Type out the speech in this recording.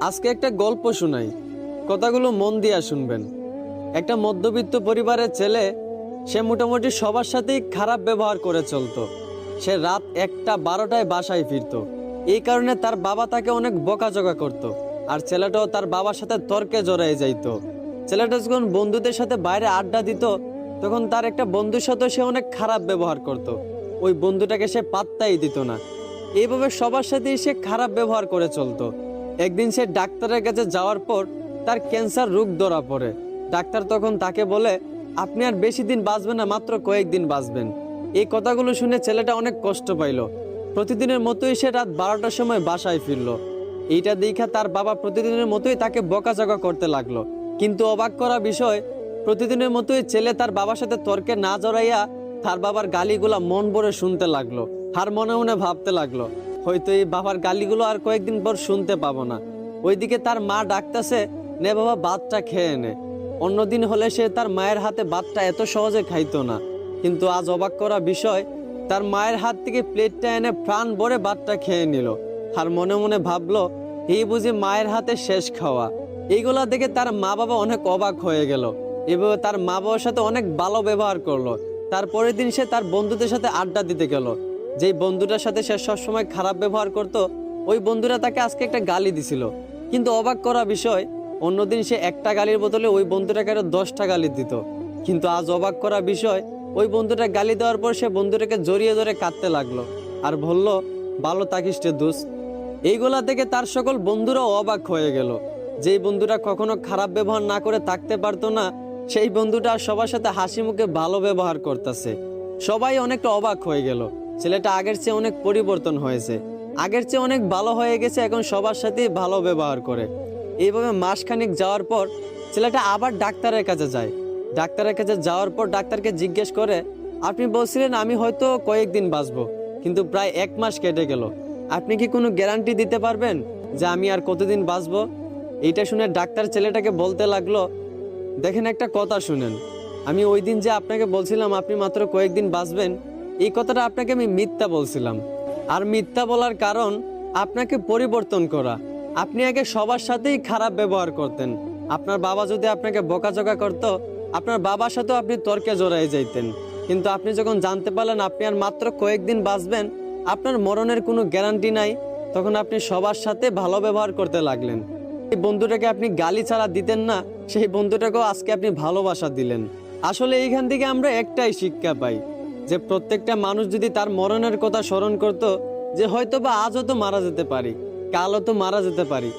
আজকে একটা গল্প শোনাই, কথাগুলো মন দিয়া শুনবেন। একটা মধ্যবিত্ত পরিবারের ছেলে, সে মোটামুটি সবার সাথেই খারাপ ব্যবহার করে চলতো। সে রাত 1টা 12টায় বাসায় ফিরতো। এই কারণে তার বাবা তাকে অনেক বকাঝকা করত। আর ছেলেটাও তার বাবার সাথে তর্কে জড়ায় যাইতো। ছেলেটা যখন বন্ধুদের সাথে বাইরে আড্ডা দিত, তখন তার একটা বন্ধুর সাথে সে অনেক খারাপ ব্যবহার করত। ওই বন্ধুটাকে সে পাত্তাই দিত না। এইভাবে সবার সাথেই সে খারাপ ব্যবহার করে চলতো। একদিন সে ডাক্তারের কাছে যাওয়ার পর তার ক্যান্সার রোগ ধরা পড়ে। ডাক্তার তখন তাকে বলে, আপনি আর বেশি দিন বাঁচবেন না, মাত্র কয়েকদিন বাঁচবেন। এই কথাগুলো শুনে ছেলেটা অনেক কষ্ট পাইল। প্রতিদিনের মতোই সে রাত 12টার সময় বাসায় ফিরল। এইটা দেখা তার বাবা প্রতিদিনের মতোই তাকে বকাঝকা করতে লাগলো। কিন্তু অবাক করা বিষয়, প্রতিদিনের মতোই ছেলে তার বাবার সাথে তর্কে না জড়াইয়া তার বাবার গালিগুলা মন ভরে শুনতে লাগলো। আর মনে মনে ভাবতে লাগলো, হয়তো এই বাবার গালিগুলো আর কয়েকদিন পর শুনতে পাবো না। ওইদিকে তার মা ডাকতেছে, নে বাবা ভাতটা খেয়ে নে। অন্যদিন হলে সে তার মায়ের হাতে ভাতটা এত সহজে খাইতো না। কিন্তু আজ অবাক করা বিষয়, তার মায়ের হাত থেকে প্লেটটা এনে প্রাণ ভরে ভাতটা খেয়ে নিল। আর মনে মনে ভাবলো, এই বুঝি মায়ের হাতে শেষ খাওয়া। এইগুলা দেখে তার মা বাবা অনেক অবাক হয়ে গেল। এভাবে তার মা বাবার সাথে অনেক ভালো ব্যবহার করলো। তারপরের দিন সে তার বন্ধুদের সাথে আড্ডা দিতে গেল। যেই বন্ধুটার সাথে সে সবসময় খারাপ ব্যবহার করত, ওই বন্ধুরা তাকে আজকে একটা গালি দিছিল। কিন্তু অবাক করা বিষয়, অন্যদিন সে একটা গালির বদলে ওই বন্ধুটাকে আরো 10টা গালি দিত। কিন্তু আজ অবাক করা বিষয়, ওই বন্ধুটা গালি দেওয়ার পর সে বন্ধুটাকে জড়িয়ে ধরে কাঁদতে লাগলো আর বলল, ভালো থাকিস রে দোস্ত। এইগুলা থেকে তার সকল বন্ধুরাও অবাক হয়ে গেল। যেই বন্ধুটা কখনো খারাপ ব্যবহার না করে থাকতে পারতো না, সেই বন্ধুটা সবার সাথে হাসি মুখে ভালো ব্যবহার করতেছে। সবাই অনেকটা অবাক হয়ে গেল। ছেলেটা আগের চেয়ে অনেক পরিবর্তন হয়েছে, আগের চেয়ে অনেক ভালো হয়ে গেছে, এখন সবার সাথেই ভালো ব্যবহার করে। এইভাবে মাসখানিক যাওয়ার পর ছেলেটা আবার ডাক্তারের কাছে যায়। ডাক্তারের কাছে যাওয়ার পর ডাক্তারকে জিজ্ঞেস করে, আপনি বলছিলেন আমি হয়তো কয়েকদিন বাঁচবো, কিন্তু প্রায় 1 মাস কেটে গেল। আপনি কি কোনো গ্যারান্টি দিতে পারবেন যে আমি আর কতদিন বাঁচবো? এইটা শুনে ডাক্তার ছেলেটাকে বলতে লাগলো, দেখেন একটা কথা শুনেন, আমি ওই দিন যে আপনাকে বলছিলাম আপনি মাত্র কয়েকদিন বাঁচবেন, এই কথাটা আপনাকে আমি মিথ্যা বলছিলাম। আর মিথ্যা বলার কারণ আপনাকে পরিবর্তন করা। আপনি আগে সবার সাথেই খারাপ ব্যবহার করতেন। আপনার বাবা যদি আপনাকে বকাঝকা করতো, আপনার বাবার সাথেও আপনি তর্কে জড়াই যাইতেন। কিন্তু আপনি যখন জানতে পারলেন আপনি আর মাত্র কয়েকদিন বাঁচবেন, আপনার মরণের কোনো গ্যারান্টি নাই, তখন আপনি সবার সাথে ভালো ব্যবহার করতে লাগলেন। এই বন্ধুটাকে আপনি গালি ছাড়া দিতেন না, সেই বন্ধুটাকেও আজকে আপনি ভালোবাসা দিলেন। আসলে এইখান থেকে আমরা একটাই শিক্ষা পাই, যে প্রত্যেকটা মানুষ যদি তার মরণের কথা স্মরণ করত, যে হয়তো বা আজও তো মারা যেতে পারি, কালও তো মারা যেতে পারি,